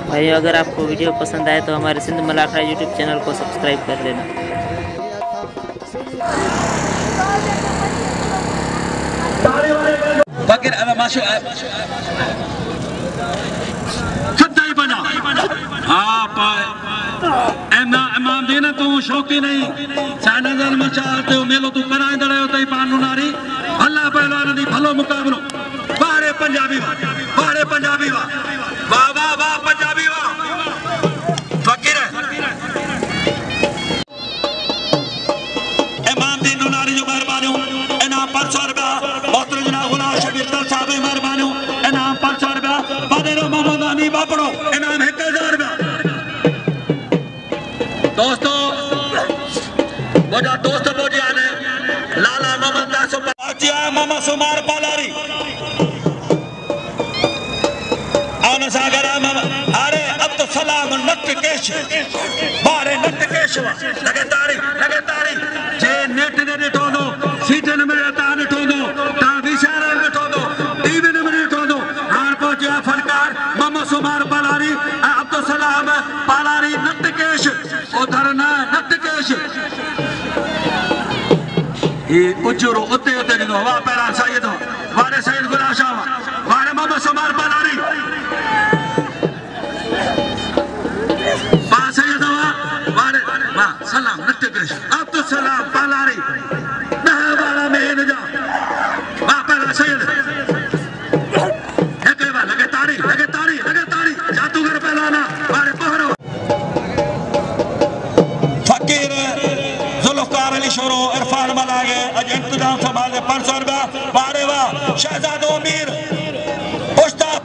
भाई अगर आपको वीडियो पसंद आए तो हमारे सिंध मलाखड़ा यूट्यूब चैनल को सब्सक्राइब कर लेना। इमाम दीन तू शौकी नहीं सानजल मचाते हो मेलो तू कराए दड़े हो तई पानु नारी अल्लाह पहलवान दी भलो मुकाबलो बारे पंजाबी वाह वाह वाह वाह पंजाबी वाह फकीर इमाम दीन नारी जो मेहरबानी इनाम 500 रुपया मोहतरम जनाब गुलाम शबीर तल साहब मेहरबानी इनाम 500 रुपया बादेरो मोहम्मद अली बापड़ो इनाम 1000 रुपया। दोस्तों मुझा दोस्त बोझे आने लाला मोहम्मद दासो पाचिया मामा सुमार पालारी आने सागर मामा अरे अब तो सलाम नटकेश बारे नटकेश लगे तारी जे नेट ने नेटोंदो सीटन में ताने टोंदो ता विचार में टोंदो टीवी में टोंदो हां पहुंचा फनकार मामा सुमार पालारी अब्दुल सलाम पालारी नटकेश उधर ना नटकेश ये उजुरो उते दिनो वा पहला सैयद वारे सैयद गुलाम शाह वारे मोहम्मद सुमार पालारी बा सैयद वारे वाह सलाम नटकेश अब्दुल सलाम पालारी नहवाला में नजा वा पहला सैयद एक बार लगे तारी जादूगर पहलाना वारे पहरो फकीर जुल्फकार अली शोरो इरफान मलागे अज इंतजाम संभाले 500 रुपया बारे वाह शहजादो मीर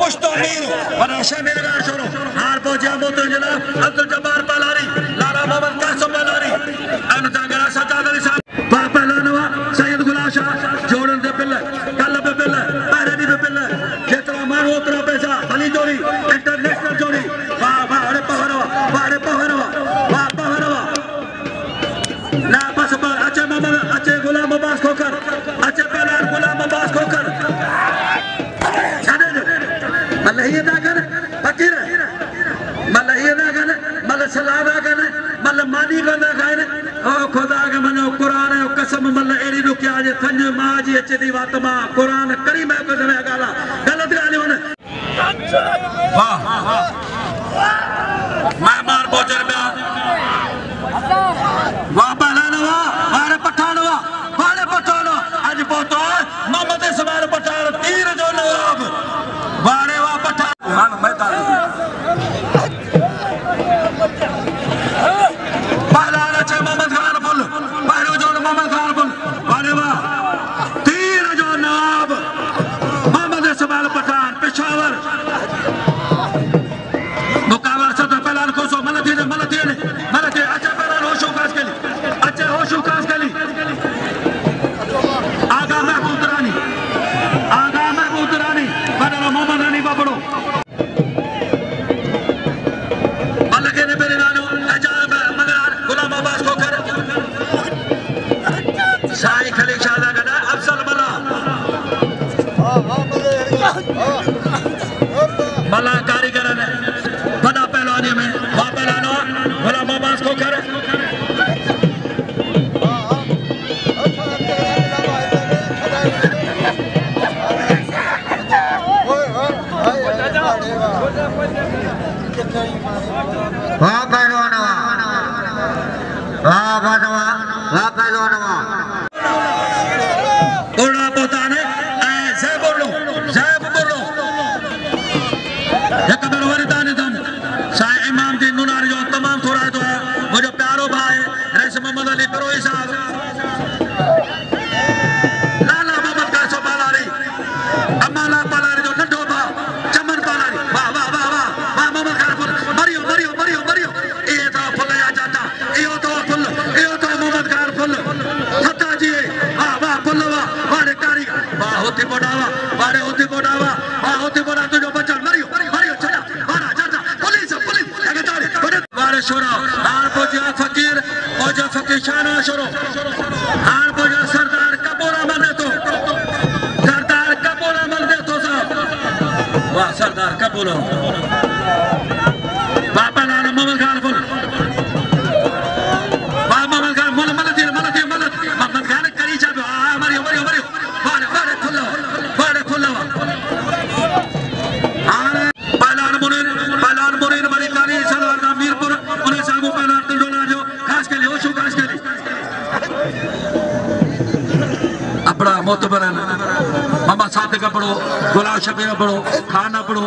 पुश्तो मीर वरना शमीर का शोरो हार पहुंचा मोहतरम जनाब अब्दुल जब्बार पालारी लाला मोहम्मद कासिम पालारी अनुतागरा सजाद अली साहब बा पहलवानवा सैयद गुलाम शाह जोड़न दे पिल्ले कल पे पिल्ले पैरनी पे पिल्ले जितना मांगो उतना पैसा भली जोड़ी इंटरनेशनल जोड़ी वाह अरे पहरवा वाह पहरवा ना बस अच्छे मोहम्मद अच्छे गुलाम अब्बास खोकर अच्छे पहलवान गुलाम अब्बास खोकर मल्लहिया ना कर फकीर मल्लहिया ना कर मल्ल सलामा कर मल्ल मानी को ना खाए ओ खुदा के मनो कुरान कसम मल्ल एड़ी नु क्या जे थंज मां जी अचे दी बात मां कुरान करीम को समय गाला गलत गाली होने वाह मैं मार बोचर में वाह पहलाना वारे पठानवा आज पोतो मोहम्मद इस्माइल पठान तीर जो नवाब वारे वाह पठान हां मैं तार पहलाना छे मोहम्मद खान फुल पहरो जो मोहम्मद खान फुल वारे वाह तीर जो नवाब मोहम्मद इस्माइल पठान पेशावर मुकाबला सद पहलान कोसो मलती अच्छा पहलान होशो कास केली आगा महबूब रानी बदला मोहम्मद अली बाबड़ो मलके ने मेरे नानो अजाब मगर गुलाम अब्बास खोकर साई खली शादा गदा अफसल मला कारीगर ने बड़ा पहलवानी में वा पहलवानो गुलाम अब्बास खोकर वाह पहलवानवा उड़ा पोताने ऐसे बोलो एक बार वरदाने तुम साईं इमाम दीन नुनारी जो तमाम थोड़ा तो है मुझे प्यारो भाई रईस मोहम्मद अली परोई साहब लाला मोहम्मद कासो पालारी अम्माला पालारी जो नटो भा चमन पालारी वाह मोहम्मद खान फुल मरियो ये तो फुल या जाता यो तो मोहम्मद खान फुल हता जी वाह फुल वारे कारी वाह होती बोडावा तुझो बचन मरियो चला वारा जाता पुलिस लगे तारे वारे शोरा हार पहुंचा फकीर शाना शोरो हार पहुंचा सरदार कपूरा मन दे तो साहब वाह सरदार कब बोलो बाबा लाल मोहम्मद खान बोल बाबा मोहम्मद खान मोल मलत मोहम्मद खान करी जा हमारी बारे खुला पहलान मुनीर बड़ी काली सलवार मीरपुर उन्हें सामू पहलान तिलडोला जो खास के लिए ओशो खास के लिए अपना मोतबर मामा साथ का पढ़ो गुलाब शबीर पढ़ो खाना पढ़ो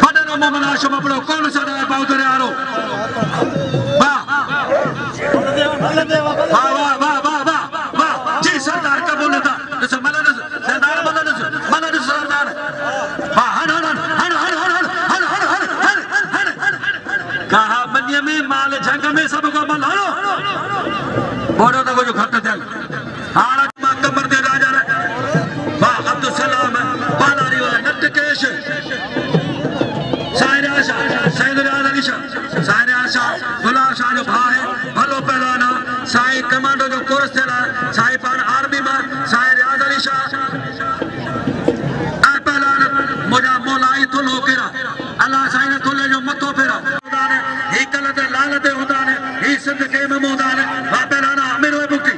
फटनो मोहम्मद आशम पढ़ो कौन सा है बाउदरे आरो वाह वाह वाह वाह वाह वाह वाह जी सरदार का बोले था जैसे मलद सरदार मलद सरदार वाह हन कहा बनिया में माल जंग में सबको मल्हारो बोलो तो जो घट दे हां कमर दे राजा वाह अब्दुल सलाम बालारी वाला नटकेश सायरा शाह सैयद अली शाह सायरा शाह गुलाब शाह जो भा है भलो पहलवाना साई कमांडो जो कोर्स चला साई पान आर्मी में सायद अली शाह आ पहलवान मुझा मोलाई तो लोकेरा अल्लाह साईं ने तोले जो मतो फेरा ही कलते लालते होता है ही सिद्ध के में मोदा है वा पहलवाना अमीर हुए बुकी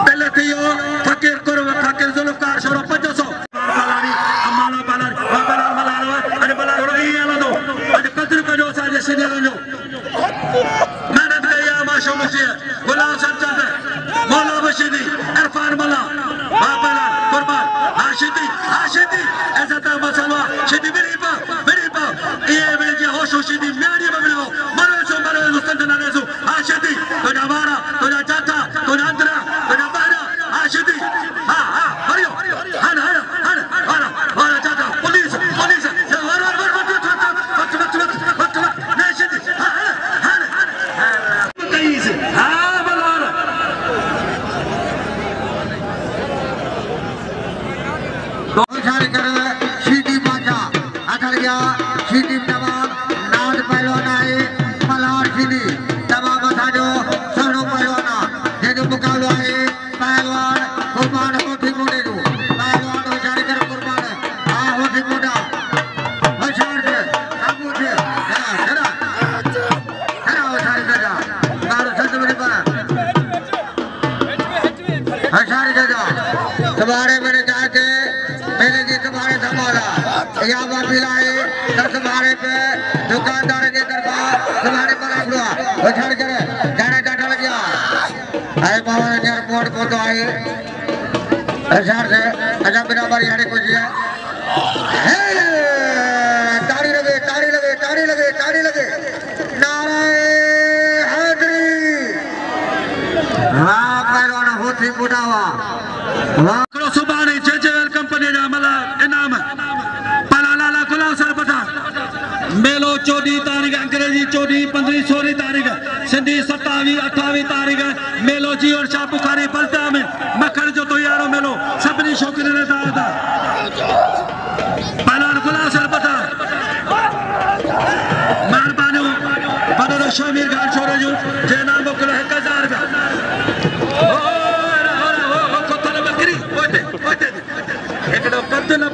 पहले थियो फकीर करो फकीर जुल्फकार शोरो 500 बालारी अमाला बालारी वा पहलवान मलावा अरे बला रही आला दो अरे कदर का जो साजे सीनियर जो मेहनत के या माशो मुझे गुलाम सज्जद मौला बशीदी इरफान मला वा पहलवान कुर्बान हाशिदी ऐसा था मसलवा शिदी मेरी पा ये मेरे होश शिदी मेरी बबलो मरो मुस्तंद नरेसु हाशिदी तो जवारा तो जाता तो अंतरा तो बारा हाशिदी हां हरियो हन जाता पुलिस सीधी बाजा अटल गया सीधी तमाम नाद पहलवाना है मल्हार सीधी तमाम था जो सरो पहलवाना ये जो मुकाबला है पहलवान कुर्बान होती मोड़े जो पहलवान हो जाने कर कुर्बान आ होती मोड़ा बचार से काबू से जरा हो सारी जगह मारो सच मेरे पर सारी जगह तुम्हारे मेरे जाके मेरे जी तुम्हारे धमाला याबा पिलाए तुम्हारे पे दुकानदार के दरबार तुम्हारे पर आपड़ा उछाड़ कर जाने डाटा लग गया आए बाबा ने एयरपोर्ट को तो आए हजार से अच्छा बिना बारी हड़े कुछ है ताड़ी लगे नारे हैदरी वाह पहलवान होती बुढ़ावा वाह सुबानी जेजेएल कंपनी जा मला इनाम पलाला गुलाम सर पता मेलो 14 तारीख अंग्रेजी 14 15 16 तारीख सिंधी 27 28 तारीख मेलो जी और शाह बुखारी बलता में मखर जो तो यारो मेलो सबनी शौकीन ने दादा पलाला गुलाम सर पता मेहरबानी बदर शमीर खान छोरे जो जे नाम मोकल 1000 का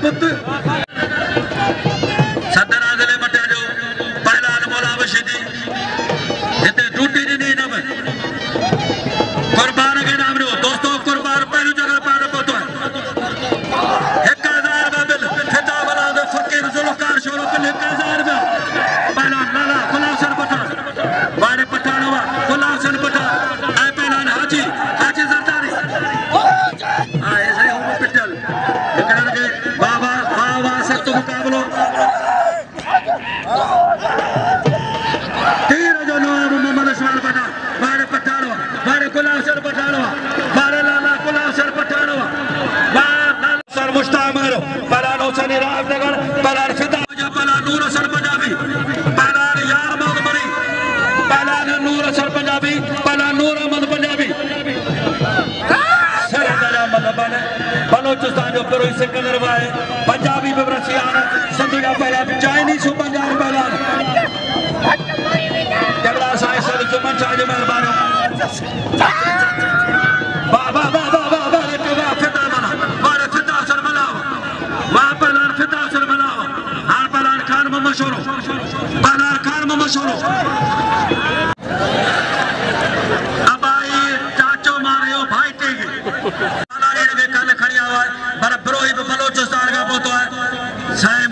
पुत सदरा जिले मटिया जो पहलवान मौला बशीदी हिते ड्यूटी ॾिनी न कुर्बान के नाम ॾियो दोस्तों कुर्बान पहली जगह पाण पहुतो है 1000 का बिल खिताब वाला फकीर जुल्फकार शोरो बिल 1000 का पहलवान लाला गुलाम सर पठान वाड़े पठान हुआ गुलाम सर पठान ऐं पहलवान हाजी सरदारी हां ऐसे ही हॉस्पिटल लेकिन के बाबा सख्त मुकाबलो तीर जो नवाब मोहम्मद इस्माइल पठान वाड़े पठानो वाड़े गुलाम सर पठानो वाड़े लाला गुलाम सर पठानो वाला सर मुश्तामर पलानो सनी राजनगर पलान फिदा पलान नूर सर पंजाबी पलान यार मोहम्मद मरी पलान नूर सर पंजाबी पलान नूर अहमद पंजाबी सर दला मतलब बलोचिस्तान जो पर सिकंदर भाई पंजाबी में रसियान संधिया पहला चाइनीज पंजाब पहला जगड़ा साईं सर जुमन शाह जी मेहरबानी वाह वाह वाह वाह वाह वाह फिदा मना वाह फिदा सर मना वाह पर पहला खान मोहम्मद शोरो अब आई चाचो मारे हो भाई टेगी पलारी ने कल खड़िया हुआ है पर ब्रोही बलोचिस्तान का पोतो है साईं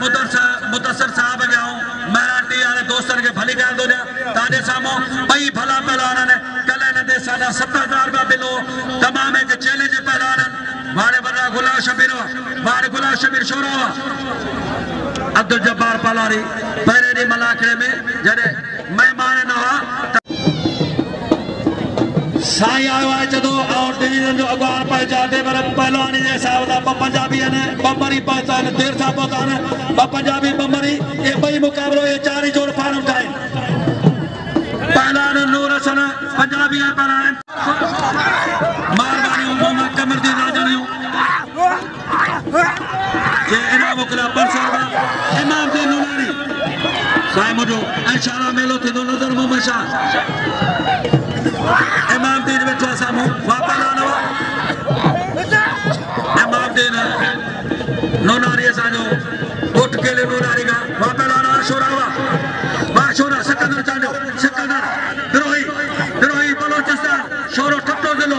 मुदस्सर साहब गया हूँ मराठी वाले दोस्तन के भली कर दो ताजे सामो पई भला पहलवान ने कल ने सादा 70,000 रुपया बिलो तमाम एक चैलेंज पहलवान वारे बड़ा गुलाब शबीर शोरो अब्दुल जब्बार पलारी पहले डी मलाखड़े में जड़े मेहमान न हुआ साईं आयो है जदो और डिवीजन जो अगवान पाए जाते पर पहलवानी जैसा होता पंजाबी ने बम्बरी पहुंचा ने देर साहब पहुंचा ने पंजाबी बम्बरी ये बई मुकाबलो ये चारी जोड़ फार्म उठाए पहलवान नूर हसन पंजाबी है पहलवान मारवानी मोहम्मद कमरदीन राजानी ये इनाम मुकला परसरवा इमाम दे नूरानी साईं मुझो इंशाल्लाह मेलो थी दो नजर मोहम्मद शाह इमाम दीन बैठो सामू वापस आना इमाम दीन नोनारी साजो उठ के ले नोनारी का वापस आना शोरा हुआ वाह शोरा सिकंदर चांदो सिकंदर द्रोही बलोचिस्तान शोरो ठट्टो जिलो